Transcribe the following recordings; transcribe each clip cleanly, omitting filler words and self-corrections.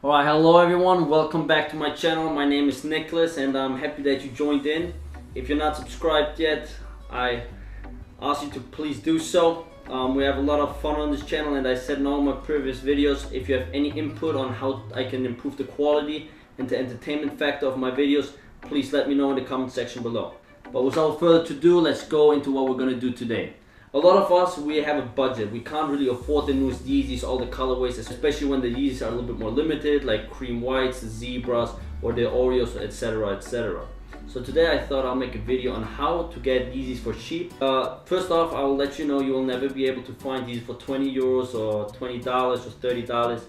Alright, hello everyone, welcome back to my channel. My name is Nicholas and I'm happy that you joined in. If you're not subscribed yet, I ask you to please do so. We have a lot of fun on this channel, and I said in all my previous videos, if you have any input on how I can improve the quality and the entertainment factor of my videos, please let me know in the comment section below. But without further ado, let's go into what we're going to do today. A lot of us, we have a budget. We can't really afford the newest Yeezys, all the colorways, especially when the Yeezys are a little bit more limited, like cream whites, the zebras, or the Oreos, etc, etc. So today I thought I'll make a video on how to get Yeezys for cheap. First off, I will let you know you will never be able to find these for 20 euros or $20 or $30.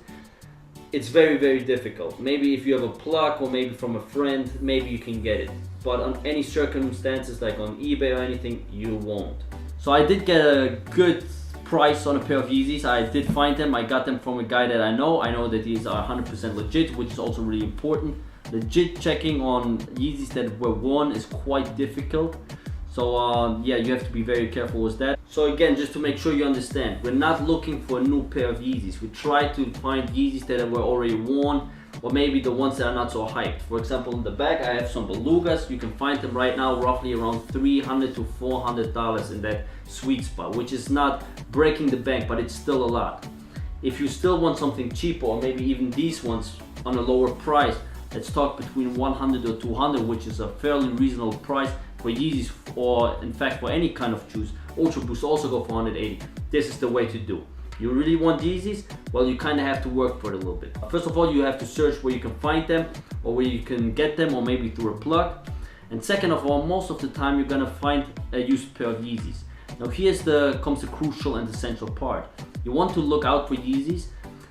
It's very, very difficult. Maybe if you have a plug or maybe from a friend, maybe you can get it. But on any circumstances, like on eBay or anything, you won't. So I did get a good price on a pair of Yeezys. I did find them. I got them from a guy that I know. I know that these are 100% legit, which is also really important. Legit checking on Yeezys that were worn is quite difficult. So yeah, you have to be very careful with that. So again, just to make sure you understand, we're not looking for a new pair of Yeezys. We try to find Yeezys that were already worn, or maybe the ones that are not so hyped. For example, in the back I have some Belugas. You can find them right now roughly around $300 to $400 in that sweet spot, which is not breaking the bank, but it's still a lot. If you still want something cheaper, or maybe even these ones on a lower price, let's talk between 100 or 200, which is a fairly reasonable price for Yeezys, or in fact for any kind of shoes. Ultra Boost also go for 180. This is the way to do. You really want Yeezys? Well, you kind of have to work for it a little bit. First of all, you have to search where you can find them, or where you can get them, or maybe through a plug. And second of all, most of the time you're gonna find a used pair of Yeezys. Now here's comes the crucial and essential part. You want to look out for Yeezys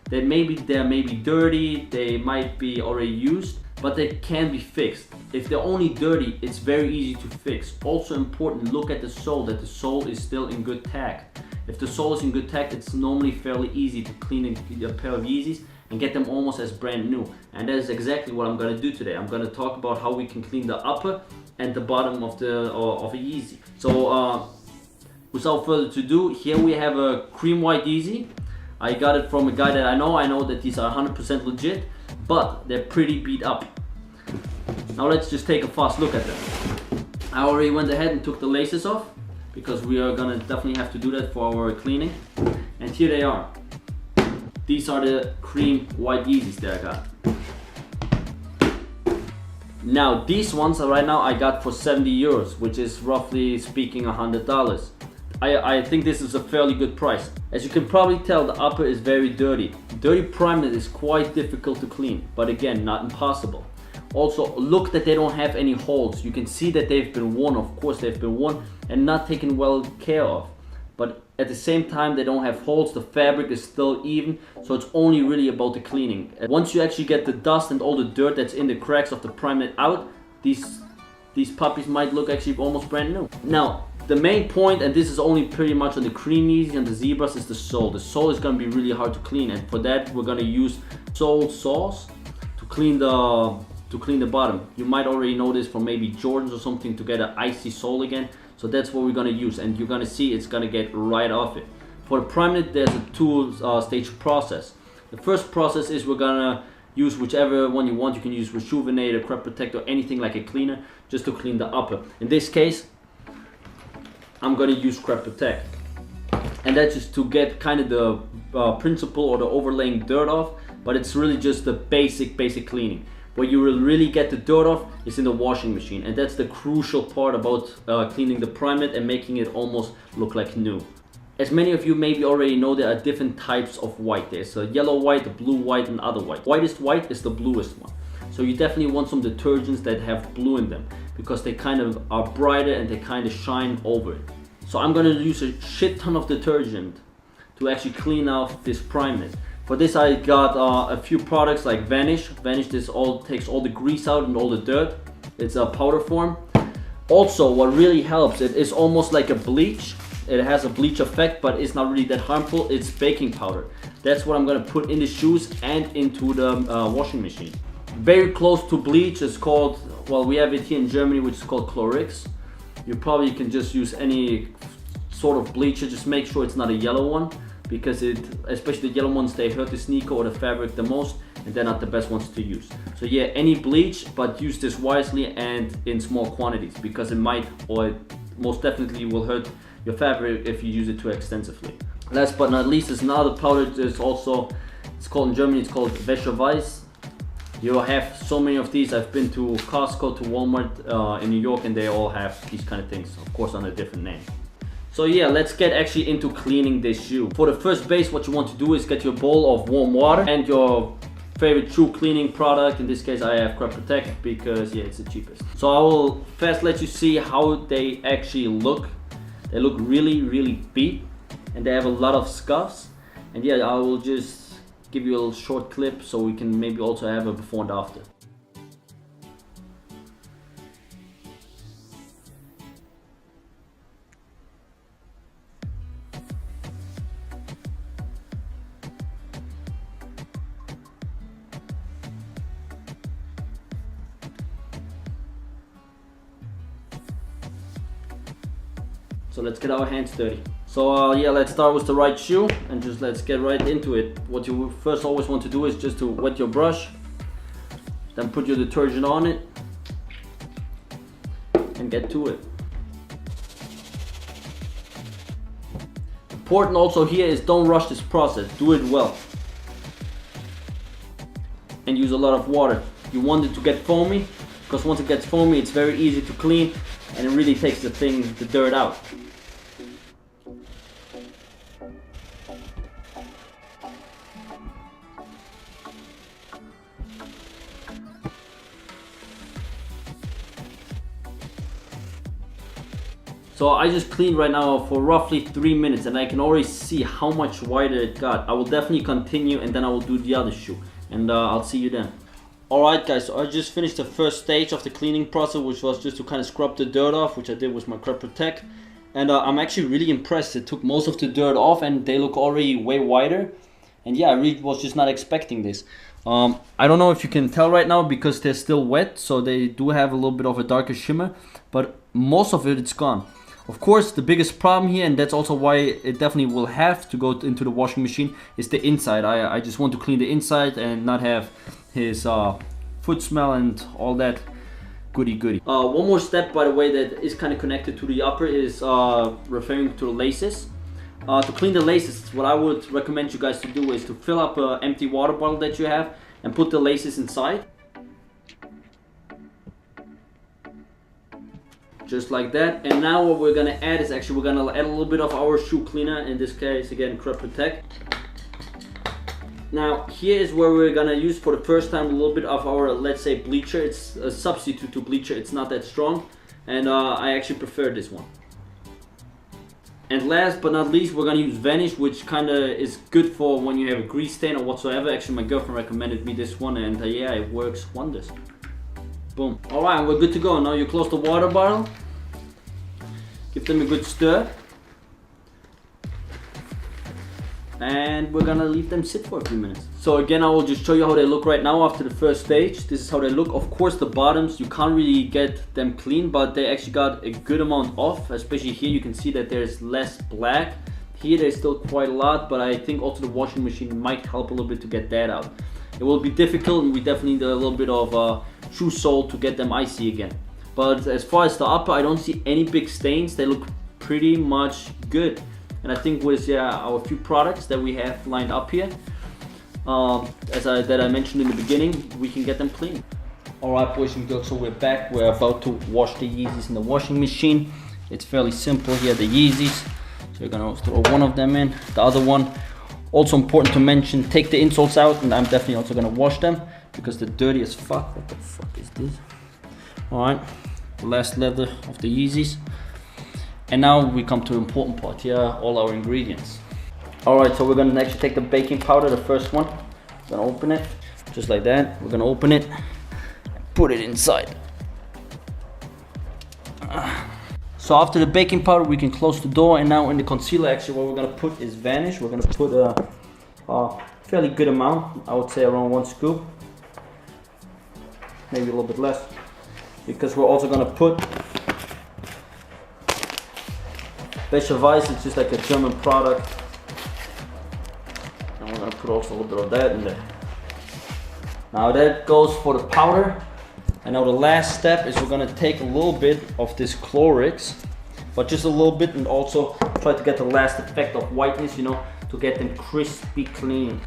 that they're maybe dirty, they might be already used, but they can be fixed. If they're only dirty, it's very easy to fix. Also important, look at the sole, that the sole is still in good tact. If the sole is in good tact, it's normally fairly easy to clean a pair of Yeezys and get them almost as brand new. And that is exactly what I'm going to do today. I'm going to talk about how we can clean the upper and the bottom of a Yeezy. So without further ado, here we have a cream white Yeezy. I got it from a guy that I know. I know that these are 100% legit, but they're pretty beat up. Now let's just take a fast look at them. I already went ahead and took the laces off, because we are gonna definitely have to do that for our cleaning. And here they are. These are the cream white Yeezys that I got. Now these ones right now I got for 70 euros, which is roughly speaking $100. I think this is a fairly good price. As you can probably tell, the upper is very dirty. Dirty primeknit is quite difficult to clean, but again, not impossible. Also, look that they don't have any holes. You can see that they've been worn. Of course, they've been worn and not taken well care of. But at the same time, they don't have holes. The fabric is still even, so it's only really about the cleaning. Once you actually get the dust and all the dirt that's in the cracks of the primeknit out, these puppies might look actually almost brand new. Now, the main point, and this is only pretty much on the cream Yeezys and the zebras, is the sole. The sole is going to be really hard to clean, and for that we're going to use sole sauce to clean the bottom. You might already know this from maybe Jordans or something, to get an icy sole again. So that's what we're going to use, and you're going to see it's going to get right off it. For the primeknit, there's a two-stage process. The first process is we're going to use whichever one you want. You can use Rejuvenate, Crep Protect, or anything like a cleaner, just to clean the upper. In this case, I'm going to use Crep Protect. And that's just to get kind of the principle or the overlaying dirt off, but it's really just the basic cleaning. Where you will really get the dirt off is in the washing machine, and that's the crucial part about cleaning the primeknit and making it almost look like new. As many of you maybe already know, there are different types of white. There's a yellow white, a blue white, and other white. Whitest white is the bluest one. So you definitely want some detergents that have blue in them, because they kind of are brighter and they kind of shine over it. So I'm going to use a shit ton of detergent to actually clean off this primeknit. For this I got a few products like Vanish. Vanish takes all the grease out and all the dirt. It's a powder form. Also, what really helps, it is almost like a bleach. It has a bleach effect, but it's not really that harmful. It's baking powder. That's what I'm going to put in the shoes and into the washing machine. Very close to bleach is called, well, we have it here in Germany, which is called Chlorix. You probably can just use any sort of bleacher. Just make sure it's not a yellow one. because especially the yellow ones, they hurt the sneaker or the fabric the most, and they're not the best ones to use. So yeah, any bleach, but use this wisely and in small quantities, because it might, or it most definitely will hurt your fabric if you use it too extensively. Last but not least is another powder. There's also, it's called in Germany, it's called Wäscheweiß. You have so many of these. I've been to Costco, to Walmart in New York, and they all have these kind of things, of course under a different name. So yeah, let's get actually into cleaning this shoe. For the first base, what you want to do is get your bowl of warm water and your favorite shoe cleaning product. In this case, I have Crop Protect because yeah, it's the cheapest. So I will fast let you see how they actually look. They look really, really beat, and they have a lot of scuffs. And yeah, I will just give you a little short clip so we can maybe also have a before and after. So let's get our hands dirty. So yeah, let's start with the right shoe and just let's get right into it. What you first always want to do is just to wet your brush, then put your detergent on it and get to it. Important also here is don't rush this process, do it well. And use a lot of water. You want it to get foamy, because once it gets foamy it's very easy to clean and it really takes the dirt out. So I just cleaned right now for roughly 3 minutes and I can already see how much whiter it got. I will definitely continue and then I will do the other shoe, and I'll see you then. Alright guys, so I just finished the first stage of the cleaning process, which was just to kind of scrub the dirt off, which I did with my Crop Protect. And I'm actually really impressed. It took most of the dirt off and they look already way whiter. And yeah, I really was just not expecting this. I don't know if you can tell right now because they're still wet, so they do have a little bit of a darker shimmer, but most of it's gone. Of course, the biggest problem here, and that's also why it definitely will have to go into the washing machine, is the inside. I just want to clean the inside and not have his foot smell and all that goody. One more step, by the way, that is kind of connected to the upper is referring to the laces. To clean the laces, what I would recommend you guys to do is to fill up an empty water bottle that you have and put the laces inside. Just like that. And now what we're gonna add is actually we're gonna add a little bit of our shoe cleaner, in this case again Crop Protect. Now here is where we're gonna use for the first time a little bit of our, let's say, bleacher. It's a substitute to bleacher, it's not that strong, and I actually prefer this one. And last but not least, we're gonna use Vanish, which kind of is good for when you have a grease stain or whatsoever. Actually my girlfriend recommended me this one, and yeah, it works wonders. Boom. Alright, we're good to go. Now you close the water bottle, give them a good stir, and we're gonna leave them sit for a few minutes. So again, I will just show you how they look right now after the first stage. This is how they look. Of course the bottoms, you can't really get them clean, but they actually got a good amount off. Especially here you can see that there's less black. Here there's still quite a lot, but I think also the washing machine might help a little bit to get that out. It will be difficult, and we definitely need a little bit of shoe sole to get them icy again. But as far as the upper, I don't see any big stains. They look pretty much good. And I think with our few products that we have lined up here, that I mentioned in the beginning, we can get them clean. Alright boys and girls, so we're back. We're about to wash the Yeezys in the washing machine. It's fairly simple here, the Yeezys. So we're gonna throw one of them in, the other one. Also important to mention, take the insoles out, and I'm definitely also gonna wash them because they're dirty as fuck. What the fuck is this? Alright, the last leather of the Yeezys. And now we come to the important part here, all our ingredients. Alright, so we're gonna actually take the baking powder, the first one. We're gonna open it, just like that. We're gonna open it, put it inside. So after the baking powder, we can close the door, and now in the concealer, actually what we're gonna put is Vanish. We're gonna put a fairly good amount, I would say around 1 scoop. Maybe a little bit less, because we're also gonna put Wäscheweiß. It's just like a German product. put also a little bit of that in there. Now that goes for the powder. And now the last step is we're gonna take a little bit of this Clorix, but just a little bit, and also try to get the last effect of whiteness, you know, to get them crispy clean.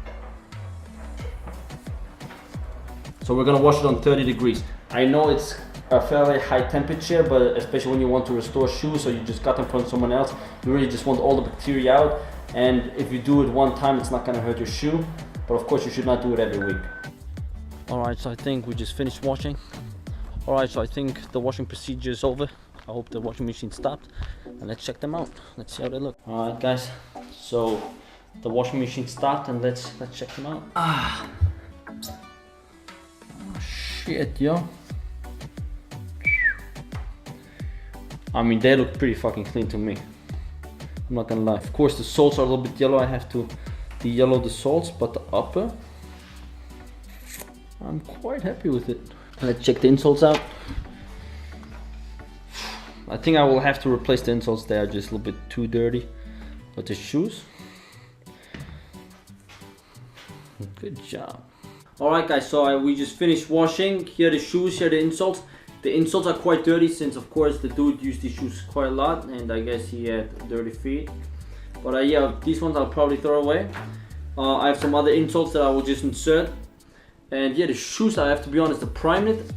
So we're gonna wash it on 30 degrees. I know it's a fairly high temperature, but especially when you want to restore shoes, so you just got them from someone else, you really just want all the bacteria out. And if you do it one time, it's not gonna hurt your shoe, but of course you should not do it every week. Alright, so I think we just finished washing. Alright, so I think the washing procedure is over. I hope the washing machine stopped, and let's check them out. Let's see how they look. Alright guys, so the washing machine stopped, and let's check them out. Oh shit, yo. I mean, they look pretty fucking clean to me. I'm not gonna lie. Of course the soles are a little bit yellow. I have to de-yellow the soles, but the upper, I'm quite happy with it. Let's check the insoles out. I think I will have to replace the insoles. They are just a little bit too dirty. But the shoes, good job. Alright guys, so we just finished washing. Here are the shoes, here are the insoles. The insoles are quite dirty since of course the dude used these shoes quite a lot, and I guess he had dirty feet. But yeah, these ones I'll probably throw away. I have some other insoles that I will just insert. And yeah, the shoes, I have to be honest, the primeknit,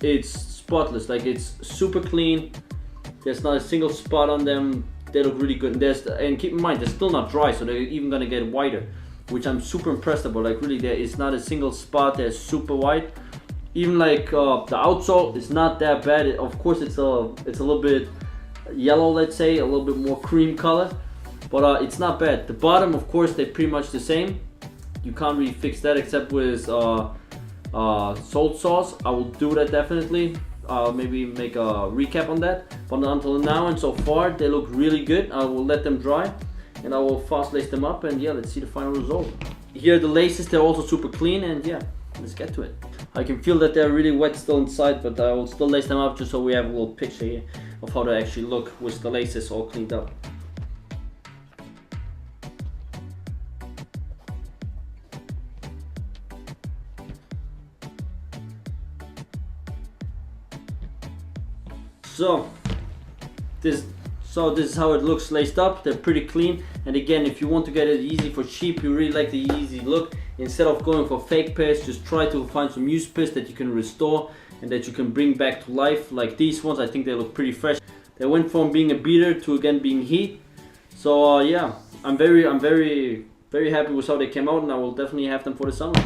it's spotless. Like, it's super clean. There's not a single spot on them. They look really good. And keep in mind, they're still not dry, so they're even gonna get whiter, which I'm super impressed about. Like, really, there is not a single spot. They're super white. Even like the outsole is not that bad. Of course, it's a little bit yellow, let's say, a little bit more cream color, but it's not bad. The bottom, of course, they're pretty much the same. You can't really fix that except with salt sauce. I will do that definitely. Maybe make a recap on that. But until now and so far, they look really good. I will let them dry, and I will fast lace them up, and yeah, let's see the final result. Here are the laces. They're also super clean, and yeah, let's get to it. I can feel that they're really wet still inside, but I will still lace them up just so we have a little picture here of how they actually look with the laces all cleaned up. So this is how it looks laced up. They're pretty clean, and again, if you want to get it Yeezy for cheap, you really like the Yeezy look, instead of going for fake pairs, just try to find some used pairs that you can restore and that you can bring back to life. Like these ones, I think they look pretty fresh. They went from being a beater to again being heat. So yeah, I'm very happy with how they came out, and I will definitely have them for the summer.